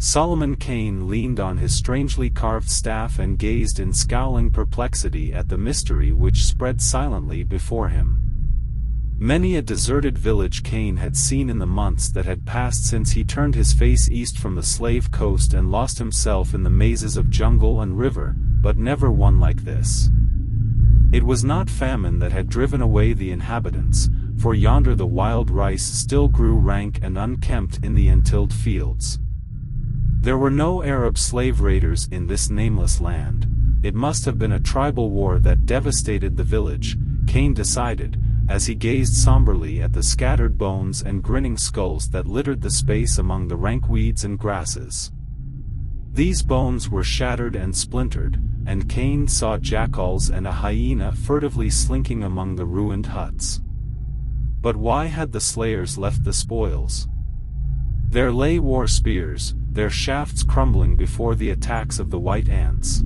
Solomon Kane leaned on his strangely carved staff and gazed in scowling perplexity at the mystery which spread silently before him. Many a deserted village Kane had seen in the months that had passed since he turned his face east from the slave coast and lost himself in the mazes of jungle and river, but never one like this. It was not famine that had driven away the inhabitants, for yonder the wild rice still grew rank and unkempt in the untilled fields. There were no Arab slave raiders in this nameless land. It must have been a tribal war that devastated the village, Kane decided, as he gazed somberly at the scattered bones and grinning skulls that littered the space among the rank weeds and grasses. These bones were shattered and splintered, and Kane saw jackals and a hyena furtively slinking among the ruined huts. But why had the slayers left the spoils? There lay war spears, their shafts crumbling before the attacks of the white ants.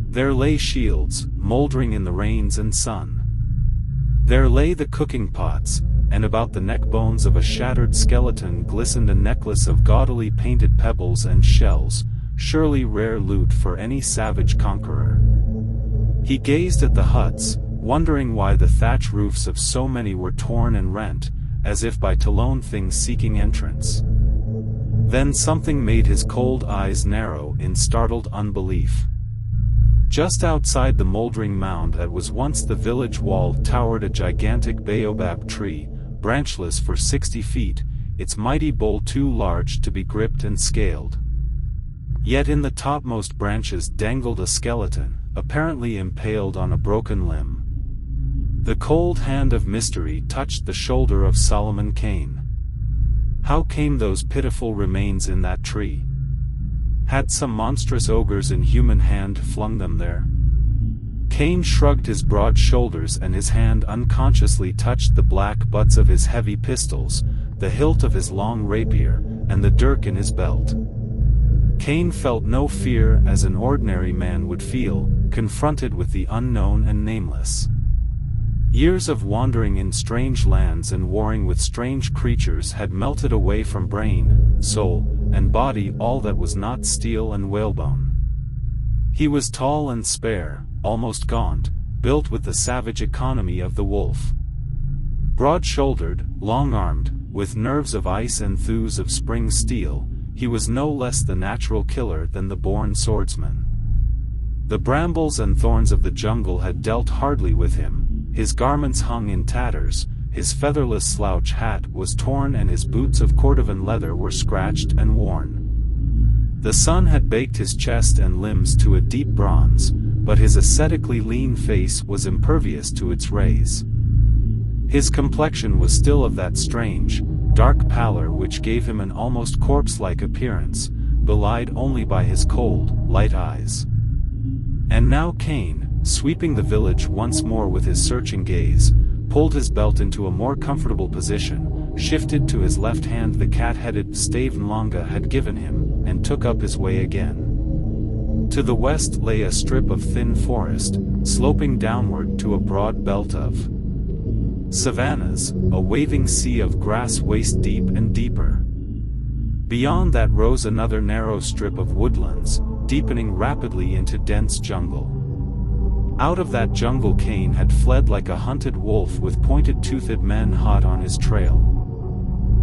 There lay shields, moldering in the rains and sun. There lay the cooking pots, and about the neck bones of a shattered skeleton glistened a necklace of gaudily painted pebbles and shells, surely rare loot for any savage conqueror. He gazed at the huts, wondering why the thatch roofs of so many were torn and rent, as if by lone things seeking entrance. Then something made his cold eyes narrow in startled unbelief. Just outside the moldering mound that was once the village wall towered a gigantic baobab tree, branchless for 60 feet, its mighty bole too large to be gripped and scaled. Yet in the topmost branches dangled a skeleton, apparently impaled on a broken limb. The cold hand of mystery touched the shoulder of Solomon Kane. How came those pitiful remains in that tree? Had some monstrous ogres in human hand flung them there? Kane shrugged his broad shoulders and his hand unconsciously touched the black butts of his heavy pistols, the hilt of his long rapier, and the dirk in his belt. Kane felt no fear as an ordinary man would feel, confronted with the unknown and nameless. Years of wandering in strange lands and warring with strange creatures had melted away from brain, soul, and body all that was not steel and whalebone. He was tall and spare, almost gaunt, built with the savage economy of the wolf. Broad-shouldered, long-armed, with nerves of ice and thews of spring steel, he was no less the natural killer than the born swordsman. The brambles and thorns of the jungle had dealt hardly with him. His garments hung in tatters, his featherless slouch hat was torn and his boots of Cordovan leather were scratched and worn. The sun had baked his chest and limbs to a deep bronze, but his ascetically lean face was impervious to its rays. His complexion was still of that strange, dark pallor which gave him an almost corpse-like appearance, belied only by his cold, light eyes. And now Kane, sweeping the village once more with his searching gaze, pulled his belt into a more comfortable position, shifted to his left hand the cat-headed stave Nlonga had given him, and took up his way again. To the west lay a strip of thin forest, sloping downward to a broad belt of savannas, a waving sea of grass waist deep and deeper. Beyond that rose another narrow strip of woodlands, deepening rapidly into dense jungle. Out of that jungle Kane had fled like a hunted wolf with pointed-toothed men hot on his trail.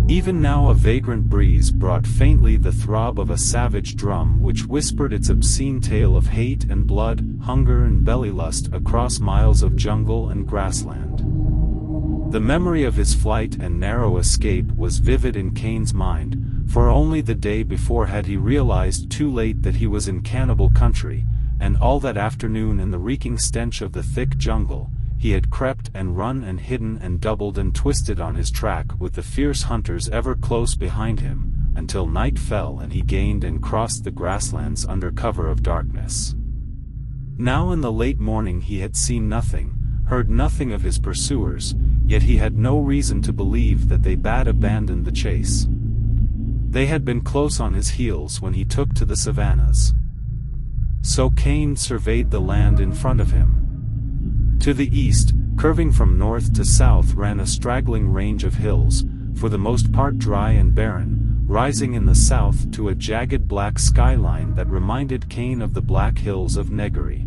Even now a vagrant breeze brought faintly the throb of a savage drum which whispered its obscene tale of hate and blood, hunger and bellylust across miles of jungle and grassland. The memory of his flight and narrow escape was vivid in Kane's mind, for only the day before had he realized too late that he was in cannibal country, and all that afternoon in the reeking stench of the thick jungle, he had crept and run and hidden and doubled and twisted on his track with the fierce hunters ever close behind him, until night fell and he gained and crossed the grasslands under cover of darkness. Now in the late morning he had seen nothing, heard nothing of his pursuers, yet he had no reason to believe that they bad abandoned the chase. They had been close on his heels when he took to the savannas. So Kane surveyed the land in front of him. To the east, curving from north to south ran a straggling range of hills, for the most part dry and barren, rising in the south to a jagged black skyline that reminded Cain of the Black Hills of Negri.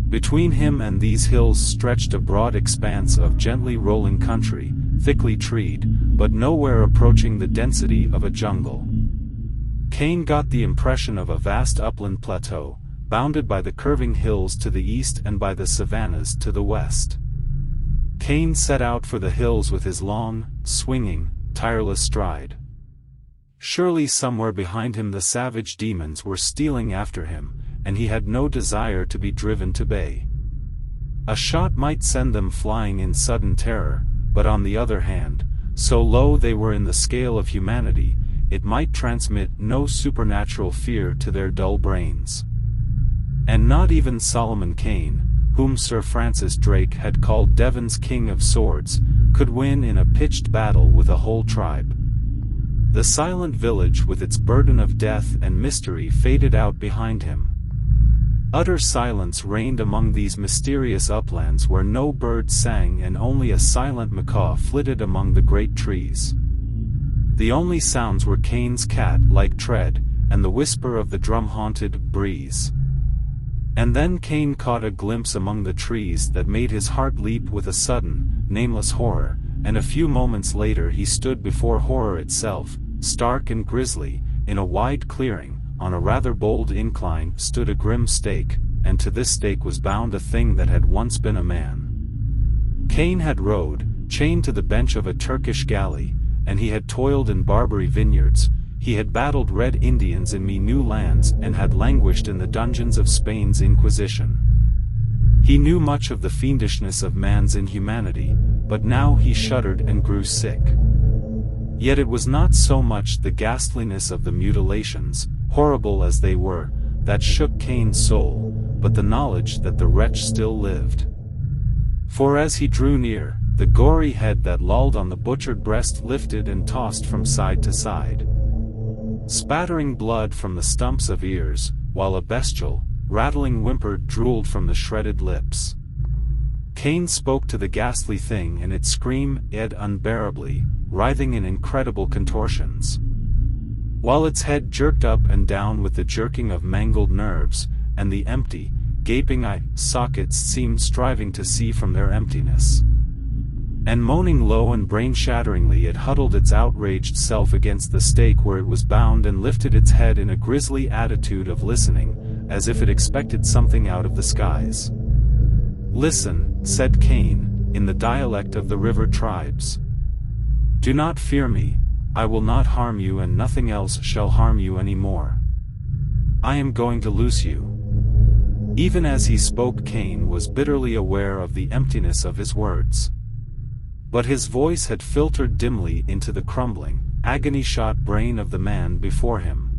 Between him and these hills stretched a broad expanse of gently rolling country, thickly treed, but nowhere approaching the density of a jungle. Cain got the impression of a vast upland plateau, bounded by the curving hills to the east and by the savannas to the west. Cain set out for the hills with his long, swinging, tireless stride. Surely somewhere behind him the savage demons were stealing after him, and he had no desire to be driven to bay. A shot might send them flying in sudden terror, but on the other hand, so low they were in the scale of humanity, it might transmit no supernatural fear to their dull brains. And not even Solomon Kane, whom Sir Francis Drake had called Devon's King of Swords, could win in a pitched battle with a whole tribe. The silent village with its burden of death and mystery faded out behind him. Utter silence reigned among these mysterious uplands where no bird sang and only a silent macaw flitted among the great trees. The only sounds were Cain's cat-like tread, and the whisper of the drum-haunted breeze. And then Cain caught a glimpse among the trees that made his heart leap with a sudden, nameless horror, and a few moments later he stood before horror itself, stark and grisly. In a wide clearing, on a rather bold incline, stood a grim stake, and to this stake was bound a thing that had once been a man. Cain had rowed, chained to the bench of a Turkish galley, and he had toiled in Barbary vineyards, he had battled Red Indians in new lands and had languished in the dungeons of Spain's Inquisition. He knew much of the fiendishness of man's inhumanity, but now he shuddered and grew sick. Yet it was not so much the ghastliness of the mutilations, horrible as they were, that shook Cain's soul, but the knowledge that the wretch still lived. For as he drew near, the gory head that lolled on the butchered breast lifted and tossed from side to side, spattering blood from the stumps of ears, while a bestial, rattling whimper drooled from the shredded lips. Cain spoke to the ghastly thing and it screamed unbearably, writhing in incredible contortions, while its head jerked up and down with the jerking of mangled nerves, and the empty, gaping eye sockets seemed striving to see from their emptiness. And moaning low and brain-shatteringly it huddled its outraged self against the stake where it was bound and lifted its head in a grisly attitude of listening, as if it expected something out of the skies. "Listen," said Cain, in the dialect of the river tribes. "Do not fear me, I will not harm you and nothing else shall harm you any more. I am going to loose you." Even as he spoke Cain was bitterly aware of the emptiness of his words. But his voice had filtered dimly into the crumbling, agony-shot brain of the man before him.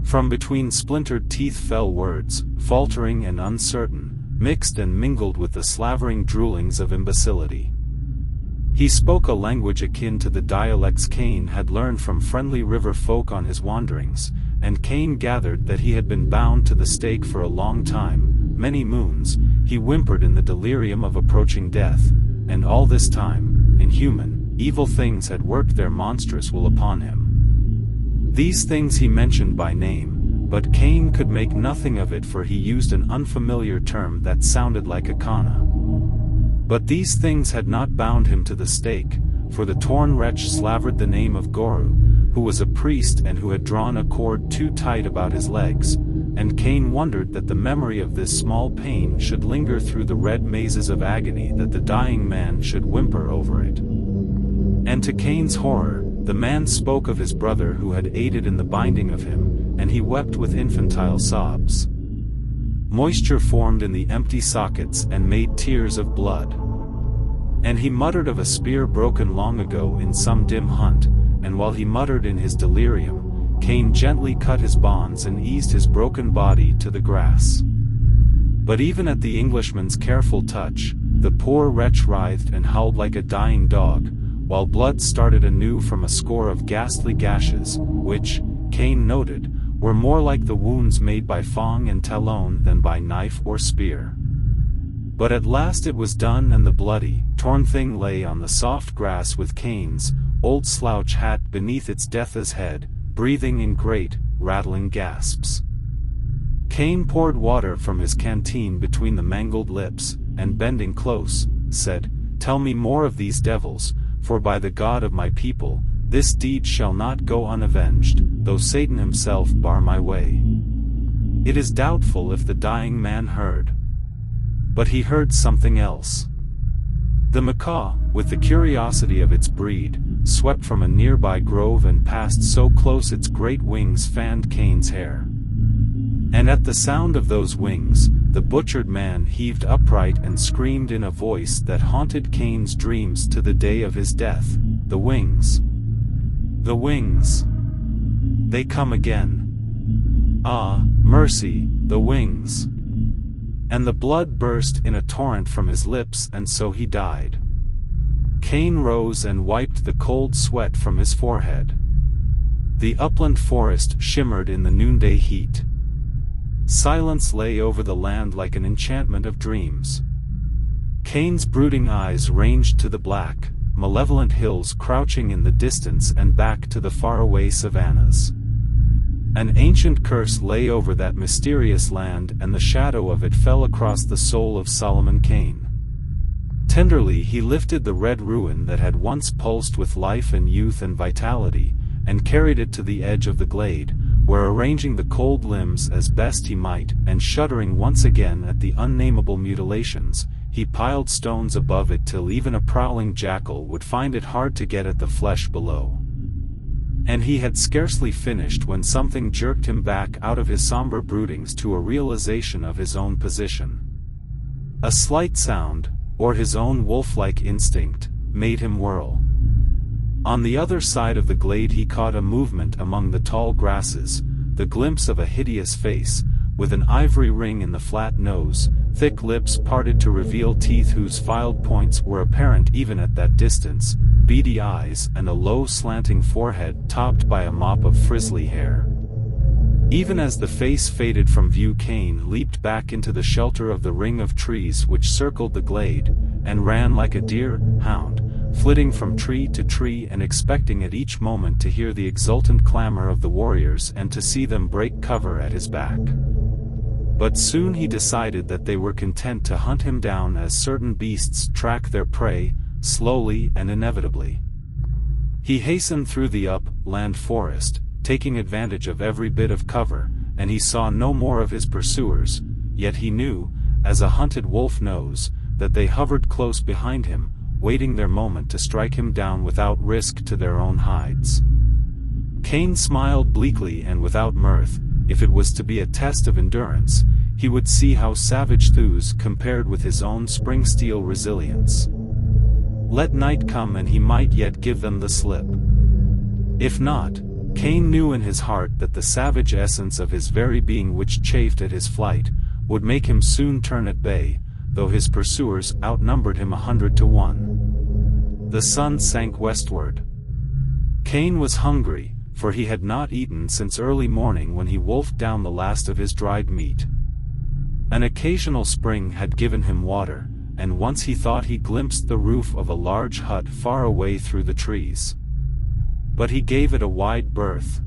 From between splintered teeth fell words, faltering and uncertain, mixed and mingled with the slavering droolings of imbecility. He spoke a language akin to the dialects Cain had learned from friendly river folk on his wanderings, and Cain gathered that he had been bound to the stake for a long time, many moons. He whimpered in the delirium of approaching death, and all this time, inhuman, evil things had worked their monstrous will upon him. These things he mentioned by name, but Cain could make nothing of it, for he used an unfamiliar term that sounded like a kana. But these things had not bound him to the stake, for the torn wretch slavered the name of Guru, who was a priest and who had drawn a cord too tight about his legs, and Cain wondered that the memory of this small pain should linger through the red mazes of agony, that the dying man should whimper over it. And to Cain's horror, the man spoke of his brother who had aided in the binding of him, and he wept with infantile sobs. Moisture formed in the empty sockets and made tears of blood. And he muttered of a spear broken long ago in some dim hunt, and while he muttered in his delirium, Cain gently cut his bonds and eased his broken body to the grass. But even at the Englishman's careful touch, the poor wretch writhed and howled like a dying dog, while blood started anew from a score of ghastly gashes, which, Cain noted, were more like the wounds made by fang and talon than by knife or spear. But at last it was done, and the bloody, torn thing lay on the soft grass with Cain's old slouch hat beneath its death's head, breathing in great, rattling gasps. Cain poured water from his canteen between the mangled lips, and bending close, said, "Tell me more of these devils, for by the God of my people, this deed shall not go unavenged, though Satan himself bar my way." It is doubtful if the dying man heard. But he heard something else. The macaw, with the curiosity of its breed, swept from a nearby grove and passed so close its great wings fanned Cain's hair. And at the sound of those wings, the butchered man heaved upright and screamed in a voice that haunted Cain's dreams to the day of his death, "The wings! The wings! They come again! Ah, mercy, the wings!" And the blood burst in a torrent from his lips, and so he died. Cain rose and wiped the cold sweat from his forehead. The upland forest shimmered in the noonday heat. Silence lay over the land like an enchantment of dreams. Cain's brooding eyes ranged to the black, malevolent hills crouching in the distance and back to the faraway savannas. An ancient curse lay over that mysterious land, and the shadow of it fell across the soul of Solomon Cain. Tenderly he lifted the red ruin that had once pulsed with life and youth and vitality, and carried it to the edge of the glade, where, arranging the cold limbs as best he might, and shuddering once again at the unnameable mutilations, he piled stones above it till even a prowling jackal would find it hard to get at the flesh below. And he had scarcely finished when something jerked him back out of his somber broodings to a realization of his own position. A slight sound, or his own wolf-like instinct, made him whirl. On the other side of the glade he caught a movement among the tall grasses, the glimpse of a hideous face, with an ivory ring in the flat nose, thick lips parted to reveal teeth whose filed points were apparent even at that distance, beady eyes, and a low slanting forehead topped by a mop of frizzly hair. Even as the face faded from view, Cain leaped back into the shelter of the ring of trees which circled the glade, and ran like a deer hound, flitting from tree to tree and expecting at each moment to hear the exultant clamor of the warriors and to see them break cover at his back. But soon he decided that they were content to hunt him down as certain beasts track their prey, slowly and inevitably. He hastened through the upland forest, taking advantage of every bit of cover, and he saw no more of his pursuers, yet he knew, as a hunted wolf knows, that they hovered close behind him, waiting their moment to strike him down without risk to their own hides. Cain smiled bleakly and without mirth. If it was to be a test of endurance, he would see how savage thews compared with his own spring-steel resilience. Let night come and he might yet give them the slip. If not, Cain knew in his heart that the savage essence of his very being which chafed at his flight, would make him soon turn at bay, though his pursuers outnumbered him 100-1. The sun sank westward. Cain was hungry, for he had not eaten since early morning when he wolfed down the last of his dried meat. An occasional spring had given him water, and once he thought he glimpsed the roof of a large hut far away through the trees. But he gave it a wide berth.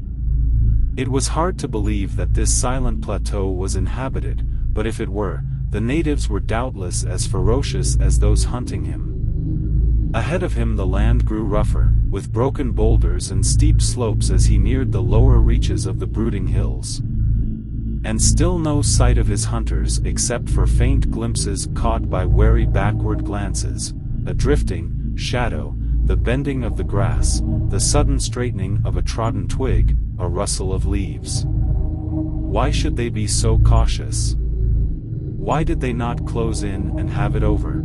It was hard to believe that this silent plateau was inhabited, but if it were, the natives were doubtless as ferocious as those hunting him. Ahead of him the land grew rougher, with broken boulders and steep slopes as he neared the lower reaches of the brooding hills. And still no sight of his hunters except for faint glimpses caught by wary backward glances, a drifting shadow, the bending of the grass, the sudden straightening of a trodden twig, a rustle of leaves. Why should they be so cautious? Why did they not close in and have it over?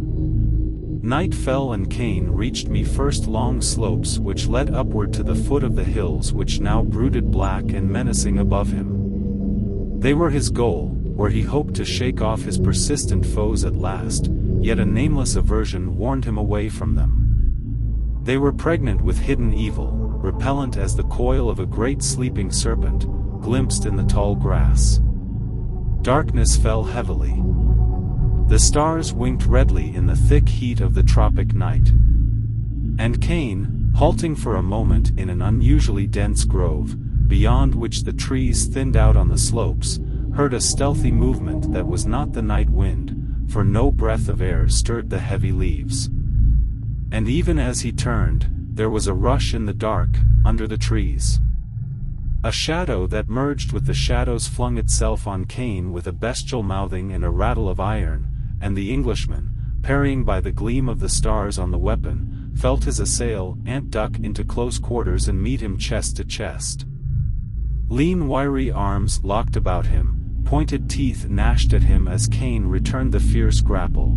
Night fell and Cain reached me first long slopes which led upward to the foot of the hills which now brooded black and menacing above him. They were his goal, where he hoped to shake off his persistent foes at last, yet a nameless aversion warned him away from them. They were pregnant with hidden evil, repellent as the coil of a great sleeping serpent, glimpsed in the tall grass. Darkness fell heavily. The stars winked redly in the thick heat of the tropic night. And Cain, halting for a moment in an unusually dense grove, beyond which the trees thinned out on the slopes, heard a stealthy movement that was not the night wind, for no breath of air stirred the heavy leaves. And even as he turned, there was a rush in the dark, under the trees. A shadow that merged with the shadows flung itself on Cain with a bestial mouthing and a rattle of iron, and the Englishman, parrying by the gleam of the stars on the weapon, felt his assailant duck into close quarters and meet him chest to chest. Lean wiry arms locked about him, pointed teeth gnashed at him as Cain returned the fierce grapple.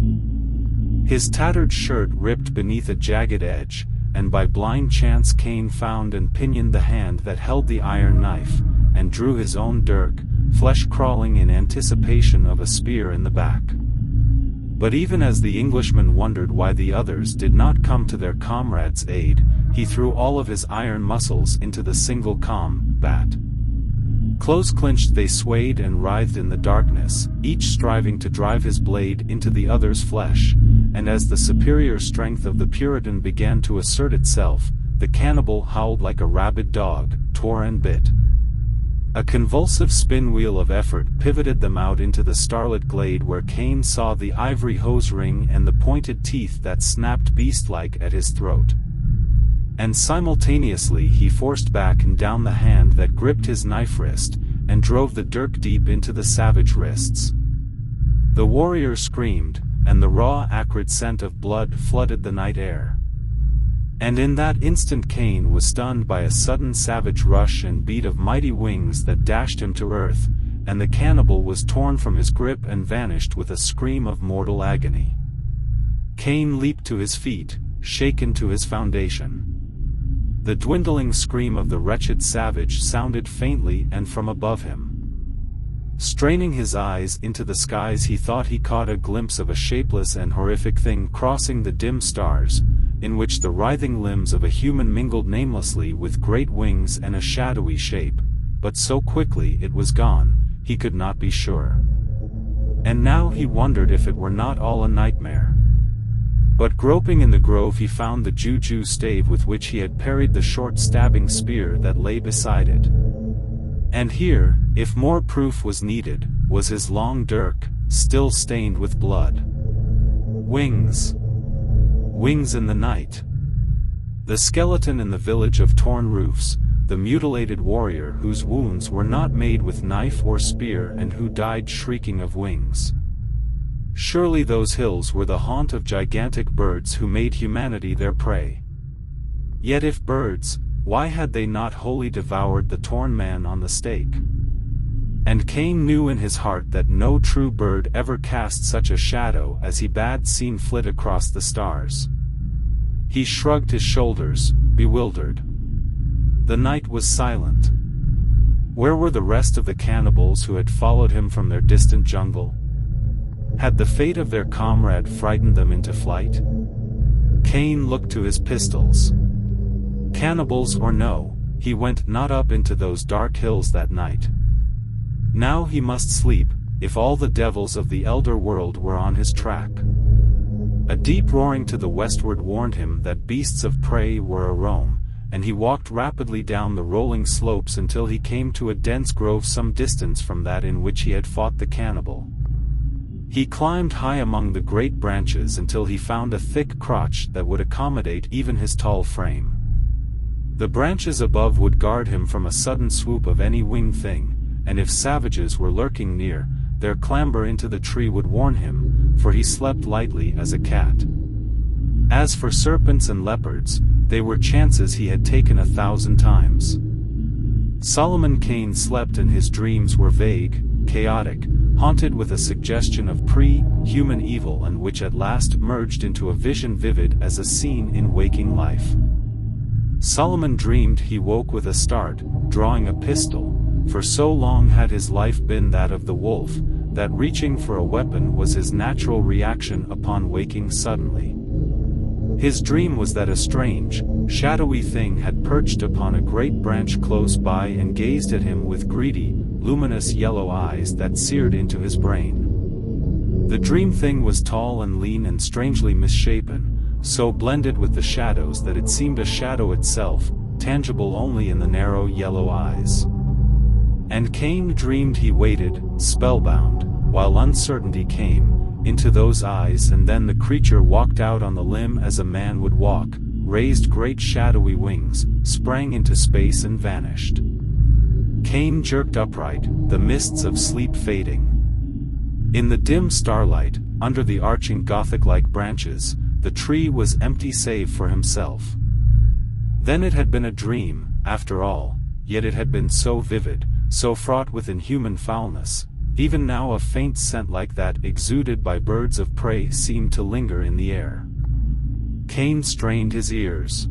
His tattered shirt ripped beneath a jagged edge, and by blind chance Cain found and pinioned the hand that held the iron knife, and drew his own dirk, flesh crawling in anticipation of a spear in the back. But even as the Englishman wondered why the others did not come to their comrade's aid, he threw all of his iron muscles into the single combat. Close-clinched they swayed and writhed in the darkness, each striving to drive his blade into the other's flesh, and as the superior strength of the Puritan began to assert itself, the cannibal howled like a rabid dog, tore and bit. A convulsive spin-wheel of effort pivoted them out into the starlit glade where Cain saw the ivory hose ring and the pointed teeth that snapped beast-like at his throat. And simultaneously he forced back and down the hand that gripped his knife wrist, and drove the dirk deep into the savage wrists. The warrior screamed, and the raw acrid scent of blood flooded the night air. And in that instant Cain was stunned by a sudden savage rush and beat of mighty wings that dashed him to earth, and the cannibal was torn from his grip and vanished with a scream of mortal agony. Cain leaped to his feet, shaken to his foundation. The dwindling scream of the wretched savage sounded faintly and from above him. Straining his eyes into the skies he thought he caught a glimpse of a shapeless and horrific thing crossing the dim stars, in which the writhing limbs of a human mingled namelessly with great wings and a shadowy shape, but so quickly it was gone, he could not be sure. And now he wondered if it were not all a nightmare. But groping in the grove he found the juju stave with which he had parried the short stabbing spear that lay beside it. And here, if more proof was needed, was his long dirk, still stained with blood. Wings. Wings in the night. The skeleton in the village of torn roofs, the mutilated warrior whose wounds were not made with knife or spear and who died shrieking of wings. Surely those hills were the haunt of gigantic birds who made humanity their prey. Yet if birds, why had they not wholly devoured the torn man on the stake? And Cain knew in his heart that no true bird ever cast such a shadow as he bade seen flit across the stars. He shrugged his shoulders, bewildered. The night was silent. Where were the rest of the cannibals who had followed him from their distant jungle? Had the fate of their comrade frightened them into flight? Cain looked to his pistols. Cannibals or no, he went not up into those dark hills that night. Now he must sleep, if all the devils of the elder world were on his track. A deep roaring to the westward warned him that beasts of prey were aroam, and he walked rapidly down the rolling slopes until he came to a dense grove some distance from that in which he had fought the cannibal. He climbed high among the great branches until he found a thick crotch that would accommodate even his tall frame. The branches above would guard him from a sudden swoop of any winged thing, and if savages were lurking near, their clamber into the tree would warn him, for he slept lightly as a cat. As for serpents and leopards, they were chances he had taken 1,000 times. Solomon Cain slept and his dreams were vague, chaotic, haunted with a suggestion of pre-human evil and which at last merged into a vision vivid as a scene in waking life. Solomon dreamed he woke with a start, drawing a pistol, for so long had his life been that of the wolf, that reaching for a weapon was his natural reaction upon waking suddenly. His dream was that a strange, shadowy thing had perched upon a great branch close by and gazed at him with greedy, luminous yellow eyes that seared into his brain. The dream thing was tall and lean and strangely misshapen, so blended with the shadows that it seemed a shadow itself, tangible only in the narrow yellow eyes. And Cain dreamed he waited, spellbound, while uncertainty came into those eyes, and then the creature walked out on the limb as a man would walk, raised great shadowy wings, sprang into space and vanished. Cain jerked upright, the mists of sleep fading. In the dim starlight, under the arching Gothic-like branches, the tree was empty save for himself. Then it had been a dream, after all, yet it had been so vivid, so fraught with inhuman foulness. Even now a faint scent like that exuded by birds of prey seemed to linger in the air. Cain strained his ears.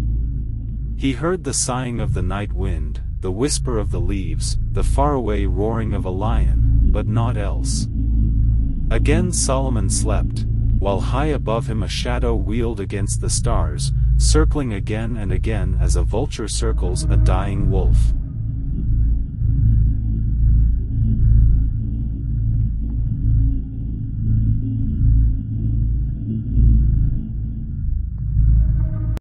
He heard the sighing of the night wind, the whisper of the leaves, the faraway roaring of a lion, but naught else. Again Solomon slept, while high above him a shadow wheeled against the stars, circling again and again as a vulture circles a dying wolf.